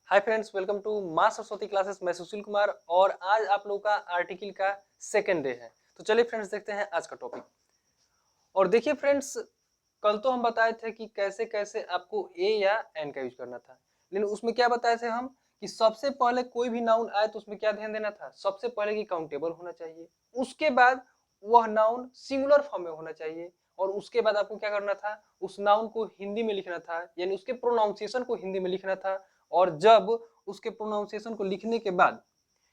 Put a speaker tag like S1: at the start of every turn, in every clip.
S1: Hi friends, welcome to माँ Saraswati classes. मैं सुशील कुमार और आज आप लोगों का आर्टिकल का सेकेंड डे है। तो चलिए फ्रेंड्स देखते हैं आज का टॉपिक। और देखिए फ्रेंड्स, कल तो हम बताए थे कि कैसे कैसे आपको ए या एन का यूज करना था, लेकिन उसमें क्या बताए थे हम कि सबसे पहले कोई भी नाउन आए तो उसमें क्या ध्यान देना था। सबसे पहले कि काउंटेबल होना चाहिए, उसके बाद वह नाउन सिंगुलर फॉर्म में होना चाहिए और उसके बाद आपको क्या करना था, उस नाउन को हिंदी में लिखना था, यानी उसके प्रोनाउंसिएशन को हिंदी में लिखना था। और जब उसके प्रोनाउंसिएशन को लिखने के बाद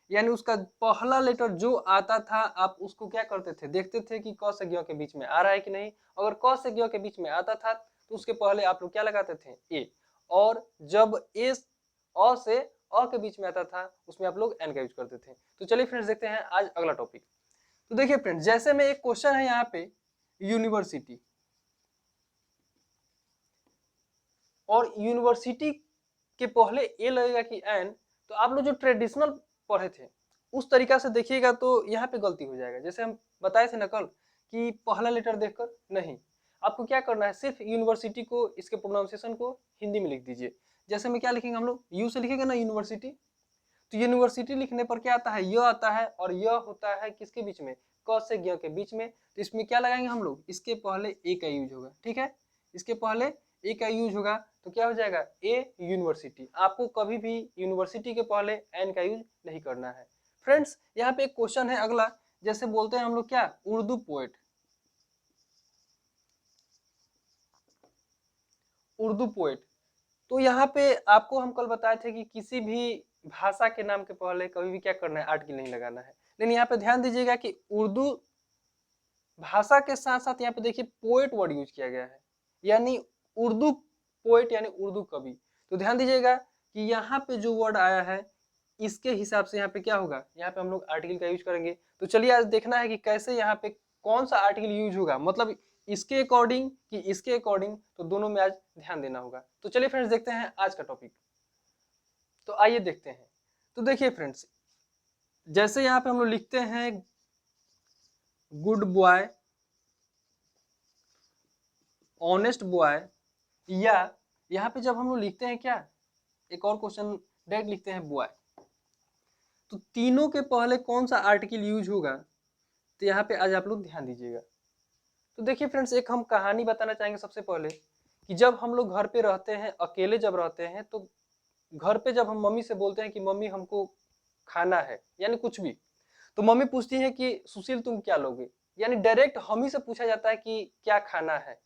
S1: यानी उसका पहला लेटर जो आता था आप उसको क्या करते थे, देखते थे कि क से ग के बीच में आ रहा है कि नहीं। अगर क से ग के बीच में आता था तो उसके पहले आप लोग क्या लगाते थे, ए। और जब ए अ से अ के बीच में आता था उसमें आप लोग एन का यूज करते थे। तो चलिए फ्रेंड्स देखते हैं आज अगला टॉपिक। तो देखिए फ्रेंड्स, जैसे में एक क्वेश्चन है यहाँ पे यूनिवर्सिटी, और यूनिवर्सिटी के पहले ए लगेगा कि एन, तो आप लोग जो ट्रेडिशनल पढ़े थे उस तरीका से देखिएगा तो यहाँ पे गलती हो जाएगा। जैसे हम बताए थे ना कल कि पहला लेटर देखकर नहीं, आपको क्या करना है, सिर्फ यूनिवर्सिटी को, इसके प्रोनाउंसिएशन को हिंदी में लिख दीजिए। जैसे में क्या लिखेंगे हम लोग, यू से लिखेंगे ना यूनिवर्सिटी, तो यूनिवर्सिटी लिखने पर क्या आता है, य आता है, और यह होता है किसके बीच में, क से ग के बीच में। तो इसमें क्या लगाएंगे हम लोग, इसके पहले ए का यूज होगा, ठीक है, इसके पहले ए का यूज होगा तो क्या हो जाएगा, ए यूनिवर्सिटी। आपको कभी भी यूनिवर्सिटी के पहले एन का यूज नहीं करना है। फ्रेंड्स यहाँ पे एक क्वेश्चन है अगला, जैसे बोलते हैं हम लोग क्या, उर्दू पोएट, उर्दू पोएट। तो यहाँ पे आपको हम कल बताए थे कि किसी भी भाषा के नाम के पहले कभी भी क्या करना है, आर्टिकल नहीं लगाना है। लेकिन यहाँ पे ध्यान दीजिएगा कि उर्दू भाषा के साथ साथ यहाँ पे देखिए पोएट वर्ड यूज किया गया है, यानी उर्दू पोएट यानी उर्दू कवि। तो ध्यान दीजिएगा कि यहाँ पे जो वर्ड आया है इसके हिसाब से यहाँ पे क्या होगा, यहाँ पे हम लोग आर्टिकल का यूज करेंगे। तो चलिए आज देखना है कि कैसे यहाँ पे कौन सा आर्टिकल यूज होगा, मतलब इसके अकॉर्डिंग कि इसके अकॉर्डिंग, तो दोनों में आज ध्यान देना होगा। तो चलिए फ्रेंड्स देखते हैं आज का टॉपिक। तो आइए देखते हैं। तो देखिए फ्रेंड्स, जैसे यहाँ पे हम लोग लिखते हैं गुड बॉय, ऑनेस्ट बॉय, या यहाँ पे जब हम लोग लिखते हैं क्या, एक और क्वेश्चन डायरेक्ट लिखते हैं बॉय, तो तीनों के पहले कौन सा आर्टिकल यूज होगा, तो यहाँ पे आज आप लोग ध्यान दीजिएगा। तो देखिए फ्रेंड्स, एक हम कहानी बताना चाहेंगे सबसे पहले कि जब हम लोग घर पे रहते हैं, अकेले जब रहते हैं, तो घर पे जब हम मम्मी से बोलते हैं कि मम्मी हमको खाना है यानी कुछ भी, तो मम्मी पूछती है कि सुशील तुम क्या लोगे, यानी डायरेक्ट हम ही से पूछा जाता है कि क्या खाना है।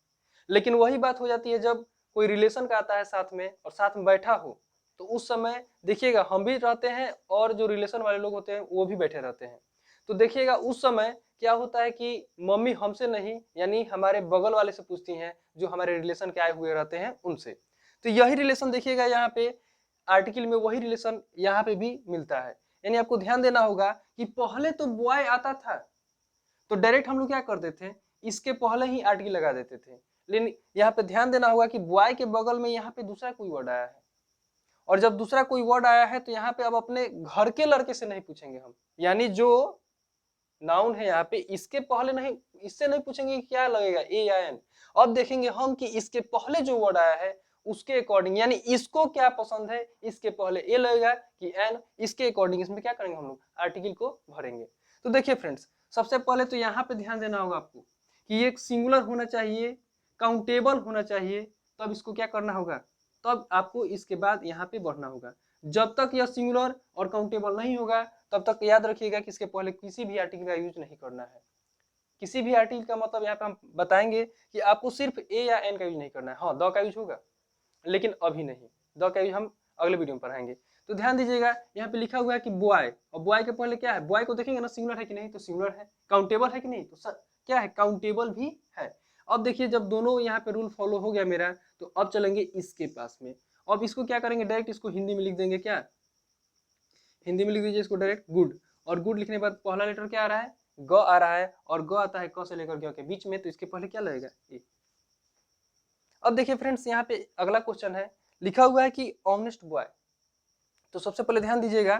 S1: लेकिन वही बात हो जाती है जब कोई रिलेशन का आता है साथ में और साथ में बैठा हो, तो उस समय देखिएगा हम भी रहते हैं और जो रिलेशन वाले लोग होते हैं वो भी बैठे रहते हैं। तो देखिएगा उस समय क्या होता है कि मम्मी हमसे नहीं यानी हमारे बगल वाले से पूछती हैं, जो हमारे रिलेशन के आए हुए रहते हैं उनसे। तो यही रिलेशन देखिएगा यहाँ पे आर्टिकल में, वही रिलेशन यहाँ पे भी मिलता है। यानी आपको ध्यान देना होगा कि पहले तो बॉय आता था तो डायरेक्ट हम लोग क्या करते थे, इसके पहले ही आर्टिकल लगा देते थे। लेकिन यहाँ पे ध्यान देना होगा कि बॉय के बगल में यहाँ पे दूसरा कोई वर्ड आया है, और जब दूसरा कोई वर्ड आया है तो यहाँ पे अब अपने घर के लड़के से नहीं पूछेंगे हम, यानी जो नाउन है यहाँ पे इसके पहले नहीं, इससे नहीं पूछेंगे कि क्या लगेगा, ए या एन। अब देखेंगे हम कि इसके पहले जो वर्ड आया है उसके अकॉर्डिंग, यानी इसको क्या पसंद है, इसके पहले ए लगेगा कि एन, इसके अकॉर्डिंग इसमें क्या करेंगे हम लोग, आर्टिकल को भरेंगे। तो देखिए फ्रेंड्स, सबसे पहले तो यहाँ पे ध्यान देना होगा आपको कि ये सिंगुलर होना चाहिए, काउंटेबल होना चाहिए, तब इसको क्या करना होगा, तब आपको इसके बाद यहाँ पे बढ़ना होगा। जब तक यह सिंगुलर और काउंटेबल नहीं होगा तब तक याद रखिएगा कि इसके पहले किसी भी आर्टिकल का यूज नहीं करना है। किसी भी आर्टिकल का मतलब यहाँ पे हम बताएंगे कि आपको सिर्फ ए या एन का यूज नहीं करना है। हाँ, द का यूज होगा लेकिन अभी नहीं, द का यूज हम अगले वीडियो में पढ़ाएंगे। तो ध्यान दीजिएगा यहाँ पे लिखा हुआ है कि बॉय, और बॉय के पहले क्या है, बॉय को देखेंगे ना सिंगुलर है कि नहीं, तो सिंगुलर है, काउंटेबल है कि नहीं, तो सर क्या है, काउंटेबल भी है। अब देखिए जब दोनों यहाँ पे रूल फॉलो हो गया मेरा, तो अब चलेंगे इसके पास में। अब इसको क्या करेंगे, डायरेक्ट इसको हिंदी में लिख देंगे, क्या हिंदी में लिख दीजिए इसको डायरेक्ट गुड। और गुड लिखने के बाद पहला लेटर क्या आ रहा है, ग आ रहा है, और ग आता है क से लेकर ग के बीच में, तो इसके पहले क्या लगेगा, ए। अब देखिए फ्रेंड्स, यहाँ पे अगला क्वेश्चन है, लिखा हुआ है कि ऑनेस्ट बॉय। तो सबसे पहले ध्यान दीजिएगा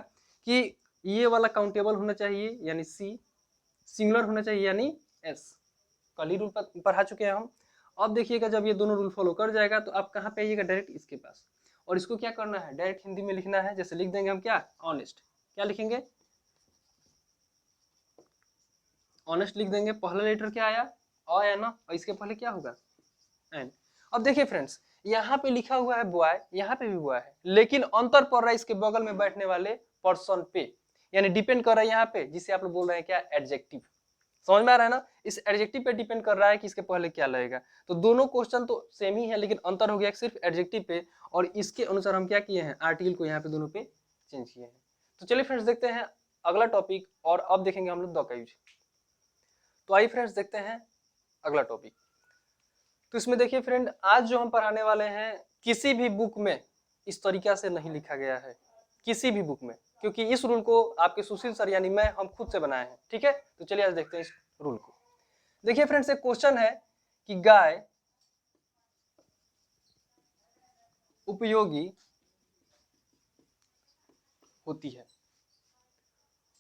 S1: कि ये वाला काउंटेबल होना चाहिए यानी सी, सिंगुलर होना चाहिए यानी एस। कल ही रूल पढ़ा चुके हैं हम। अब देखिएगा जब ये दोनों रूल फॉलो कर जाएगा तो आप कहाँ पे आइएगा, डायरेक्ट इसके पास। और इसको क्या करना है, डायरेक्ट हिंदी में लिखना है। जैसे लिख देंगे हम क्या, ऑनेस्ट, क्या लिखेंगे, ऑनेस्ट लिख देंगे। पहला लेटर क्या आया, अ है ना, और इसके पहले क्या होगा, एन। अब देखिए फ्रेंड्स, यहाँ पे लिखा हुआ है बॉय, यहाँ पे भी बॉय है, लेकिन अंतर पड़ रहा है इसके बगल में बैठने वाले पर्सन पे, यानी डिपेंड कर रहा है यहाँ पे, जिसे आप लोग बोल रहे हैं क्या, एडजेक्टिव। समझ में आ रहा है ना, इस एडजेक्टिव पे डिपेंड कर रहा है कि इसके पहले क्या लगेगा। तो दोनों क्वेश्चन तो सेम ही है, लेकिन अंतर हो गया सिर्फ एडजेक्टिव पे, और इसके अनुसार हम क्या किए हैं, आर्टिकल को यहाँ पे दोनों पे चेंज किए हैं। तो चलिए फ्रेंड्स देखते हैं अगला टॉपिक, और अब देखेंगे हम लोग द का यूज। तो आइए फ्रेंड्स देखते हैं अगला टॉपिक। तो इसमें देखिए फ्रेंड, आज जो हम पढ़ाने वाले हैं किसी भी बुक में इस तरीका से नहीं लिखा गया है, किसी भी बुक में, क्योंकि इस रूल को आपके सुशील सर यानी मैं, हम खुद से बनाए हैं। ठीक है, तो चलिए आज देखते हैं इस रूल को। देखिए फ्रेंड्स, एक क्वेश्चन है कि गाय उपयोगी होती है,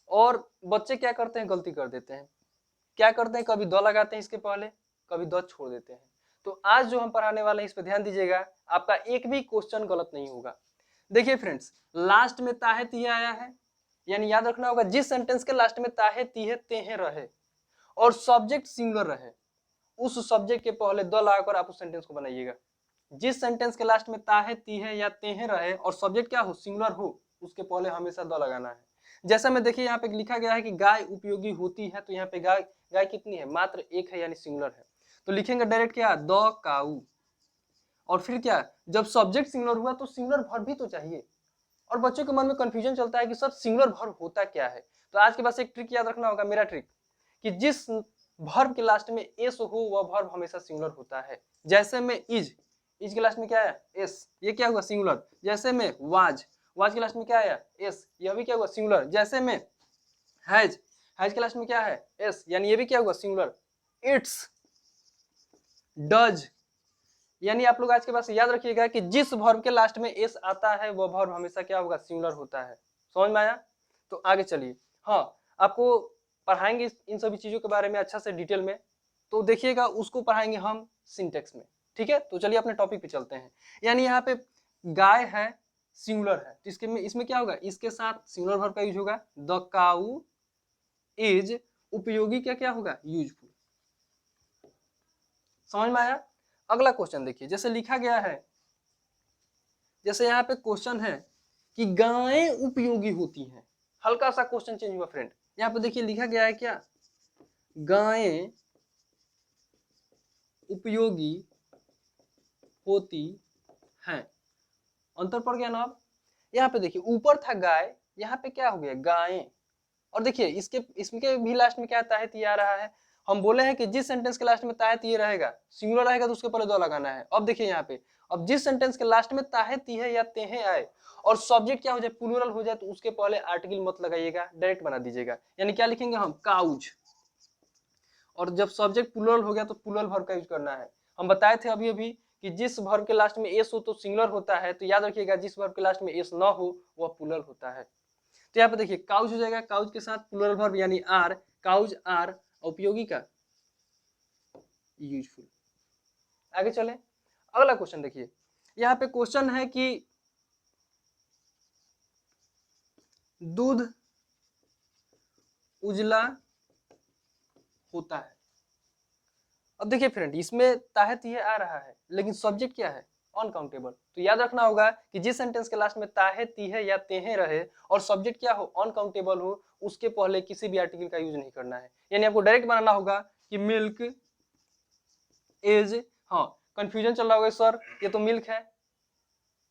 S1: और बच्चे क्या करते हैं, गलती कर देते हैं। क्या करते हैं, कभी द लगाते हैं इसके पहले, कभी द छोड़ देते हैं। तो आज जो हम पढ़ाने वाले हैं इस पे ध्यान दीजिएगा, आपका एक भी क्वेश्चन गलत नहीं होगा। देखिए फ्रेंड्स, लास्ट में ताहे तीहे आया है, यानी याद रखना होगा, जिस सेंटेंस के लास्ट में ताहे तीहे तेहे रहे और सब्जेक्ट सिंगुलर रहे, उस सब्जेक्ट के पहले द लगाकर आप उस सेंटेंस को बनाइएगा। जिस सेंटेंस के लास्ट में ताहे तीहे या तेहे रहे और सब्जेक्ट क्या हो, सिंगुलर हो, उसके पहले हमेशा द लगाना है। जैसा में देखिए यहाँ पे लिखा गया है कि गाय उपयोगी होती है, तो यहाँ पे गाय, गाय कितनी है, मात्र एक है, यानी सिंगुलर है। तो लिखेंगे डायरेक्ट क्या, द काऊ। और फिर क्या, जब सब्जेक्ट सिंगुलर हुआ तो सिंगुलर वर्ब भी तो चाहिए, और बच्चों के मन में कंफ्यूजन चलता है कि सर सिंगुलर वर्ब होता क्या है। तो आज के पास एक ट्रिक याद रखना होगा, मेरा ट्रिक, कि जिस वर्ब के लास्ट में एस हो वह वर्ब हमेशा सिंगुलर होता है। जैसे में इज, इज के लास्ट में क्या है, एस, ये क्या हुआ, सिंगुलर। जैसे में वाज, वाज के लास्ट में क्या आया, एस, यह भी क्या हुआ, सिंगुलर। जैसे में हैज, हैज के लास्ट में क्या है, एस, यानी ये भी क्या हुआ, सिंगुलर। इट्स, डज, यानी आप लोग आज के पास याद रखिएगा कि जिस वर्ब के लास्ट में एस आता है वह वर्ब हमेशा क्या होगा, सिंगुलर होता है। समझ में आया। तो आगे चलिए, हाँ आपको पढ़ाएंगे इन सभी चीजों के बारे में अच्छा से डिटेल में, तो देखिएगा उसको पढ़ाएंगे हम सिंटेक्स में। ठीक है, तो चलिए अपने टॉपिक पे चलते हैं। यानी यहाँ पे गाय है, सिंगुलर है, तो इसके में इसमें क्या होगा, इसके साथ सिंगुलर वर्ब का यूज होगा, द काऊ इज उपयोगी, क्या क्या होगा, यूजफुल। समझ में आया। अगला क्वेश्चन देखिए, जैसे लिखा गया है, जैसे यहाँ पे क्वेश्चन है कि गायें उपयोगी होती हैं। हल्का सा क्वेश्चन चेंज हुआ फ्रेंड, यहाँ पे देखिए लिखा गया है क्या, गायें उपयोगी होती हैं। अंतर पड़ गया ना। अब यहाँ पे देखिए ऊपर था गाय, यहाँ पे क्या हो गया, गायें। और देखिए इसके भी लास्ट में क्या ताहत ये आ रहा है। हम बोले हैं कि जिस सेंटेंस के लास्ट में ताहत ये रहेगा, सिंगुलर रहेगा, तो उसके पहले द लगाना है। अब देखिए यहाँ पे, अब जिस सेंटेंस के लास्ट में ताहत है या तेहे आए और सब्जेक्ट क्या हो जाए, प्लूरल हो जाए, तो उसके पहले आर्टिकल मत लगाइएगा, डायरेक्ट बना दीजिएगा। यानी क्या लिखेंगे हम, काउज। और जब सब्जेक्ट प्लूरल हो गया तो प्लूरल वर्ब का यूज करना है। हम बताए थे अभी अभी कि जिस वर्ब के लास्ट में एस हो तो सिंगुलर होता है, तो याद रखिएगा जिस वर्ब के लास्ट में एस ना हो वह प्लूरल होता है। तो यहाँ पे देखिए काउज हो जाएगा, काउज के साथ प्लूरल वर्ब यानी आर, काउज आर, उपयोगी का यूजफुल। आगे चले, अगला क्वेश्चन देखिए, यहाँ पे क्वेश्चन है कि दूध उजला होता है। अब देखिए फ्रेंड, इसमें ताहत ये आ रहा है, लेकिन सब्जेक्ट क्या है, अनकाउंटेबल। तो याद रखना होगा कि जिस सेंटेंस के लास्ट में ताहे तीहे या तेहे रहे और सब्जेक्ट क्या हो, अनकाउंटेबल हो, उसके पहले किसी भी आर्टिकल का यूज नहीं करना है। यानी आपको डायरेक्ट बनाना होगा कि मिल्क इज, हाँ कंफ्यूजन चल रहा होगा सर ये तो मिल्क है,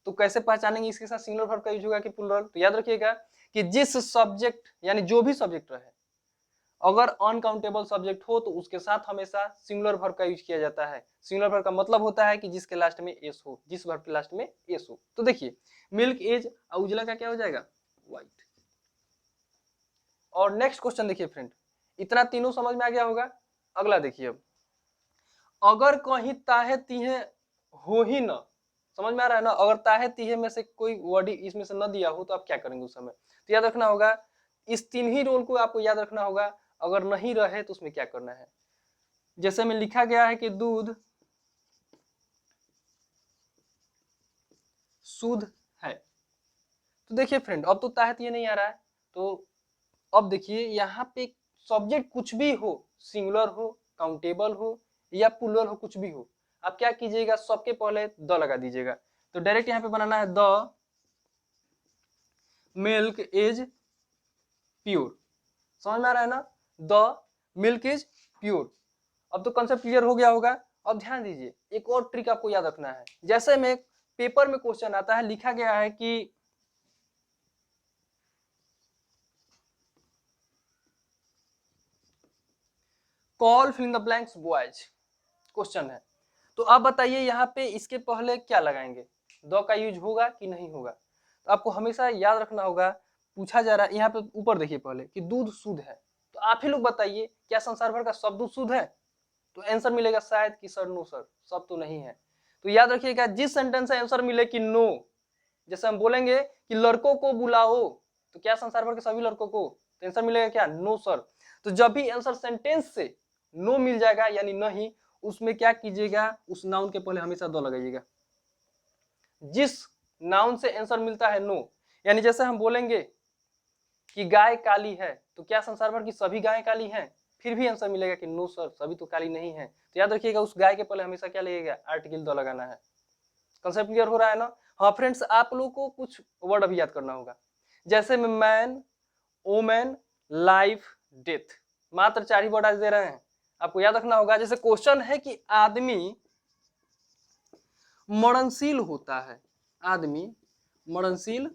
S1: तो कैसे पहचानेंगे इसके साथ सिंगुलर वर्ब का यूज होगा कि प्लूरल। तो याद रखिएगा कि जिस सब्जेक्ट यानी जो भी सब्जेक्ट रहे, अगर अनकाउंटेबल सब्जेक्ट हो तो उसके साथ हमेशा सिंगुलर वर्ब का यूज किया जाता है। सिंगुलर वर्ब का मतलब होता है कि जिसके लास्ट में एस हो, जिस वर्ब के लास्ट में एस हो। तो देखिए मिल्क इज, उजला का क्या हो जाएगा, व्हाइट। और नेक्स्ट क्वेश्चन देखिए फ्रेंड, इतना तीनों समझ में आ गया होगा। अगला देखिए, अब अगर कहीं ताहे तीहे हो ही ना, समझ में आ रहा है ना, अगर ताहे तीहे में से कोई वर्ड इसमें से न दिया हो तो आप क्या करेंगे उस समय। तो याद रखना होगा, इस तीन ही रूल को आपको याद रखना होगा। अगर नहीं रहे तो उसमें क्या करना है। जैसे में लिखा गया है कि दूध शुद्ध है। तो देखिए फ्रेंड, अब तो ताहत ये नहीं आ रहा है, तो अब देखिए यहाँ पे सब्जेक्ट कुछ भी हो, सिंगुलर हो, काउंटेबल हो या प्लूरल हो, कुछ भी हो, आप क्या कीजिएगा, सबके पहले द लगा दीजिएगा। तो डायरेक्ट यहाँ पे बनाना है द मिल्क इज प्योर। समझ में आ रहा है ना, द मिल्क इज प्योर। अब तो कंसेप्ट क्लियर हो गया होगा। अब ध्यान दीजिए, एक और ट्रिक आपको याद रखना है। जैसे में पेपर में क्वेश्चन आता है, लिखा गया है कि call fill in the blanks boys, question है, तो आप बताइए यहाँ पे इसके पहले क्या लगाएंगे, द का यूज होगा कि नहीं होगा। तो आपको हमेशा याद रखना होगा, पूछा जा रहा है यहाँ पे ऊपर देखिए पहले कि दूध शुद्ध है, तो आप ही लोग बताइए क्या संसार भर का सब दूध शुद्ध है। तो आंसर मिलेगा शायद कि सर नो सर, सब तो नहीं है। तो याद रखिएगा, जिस सेंटेंस से आंसर मिले कि नो, जैसे हम बोलेंगे कि लड़कों को बुलाओ, तो क्या संसार भर के सभी लड़कों को, तो आंसर मिलेगा क्या, नो सर। तो जब भी आंसर सेंटेंस से नो मिल जाएगा यानी नहीं, उसमें क्या कीजिएगा, उस नाउन के पहले हमेशा दो लगाइएगा। जिस नाउन से आंसर मिलता है नो, यानी जैसे हम बोलेंगे कि गाय काली है, तो क्या संसार भर की सभी गायें काली हैं, फिर भी आंसर मिलेगा कि नो सर, सभी तो काली नहीं है। तो याद रखिएगा, उस गाय के पहले हमेशा क्या लगेगा, आर्टिकल दो लगाना है। कंसेप्ट क्लियर हो रहा है ना। हाँ फ्रेंड्स, आप लोगों को कुछ वर्ड अभी याद करना होगा, जैसे में मैन, वोमेन, लाइफ, डेथ, मात्र 4 ही वर्ड आज दे रहे हैं, आपको याद रखना होगा। जैसे क्वेश्चन है कि आदमी मरणशील होता है, आदमी मरणशील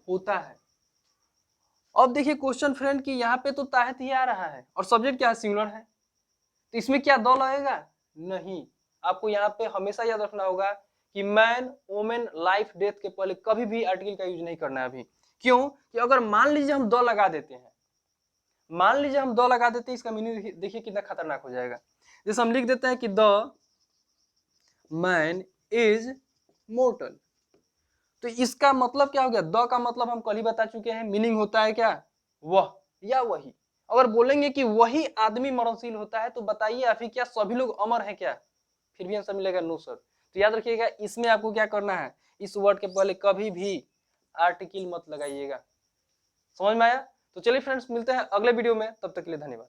S1: होता है। अब देखिए क्वेश्चन फ्रेंड कि यहाँ पे तो ताहत ही आ रहा है और सब्जेक्ट क्या है, सिंगुलर है, तो इसमें क्या दो लगेगा, नहीं। आपको यहाँ पे हमेशा याद रखना होगा कि मैन, वोमेन, लाइफ, डेथ के पहले कभी भी आर्टिकल का यूज नहीं करना है अभी। क्यों कि अगर मान लीजिए हम दो लगा देते हैं, मान लीजिए हम दो लगा देते हैं, इसका मीनिंग देखिए कितना खतरनाक हो जाएगा। जैसे हम लिख देते हैं कि द मैन इज मोर्टल, तो इसका मतलब क्या हो गया, द का मतलब हम कल ही बता चुके हैं, मीनिंग होता है क्या, वह या वही। अगर बोलेंगे कि वही आदमी मरणशील होता है, तो बताइए अभी क्या सभी लोग अमर हैं क्या, फिर भी आंसर मिलेगा नो सर। तो याद रखिएगा, इसमें आपको क्या करना है, इस वर्ड के पहले कभी भी आर्टिकल मत लगाइएगा। समझ में आया। तो चलिए फ्रेंड्स, मिलते हैं अगले वीडियो में, तब तक के लिए धन्यवाद।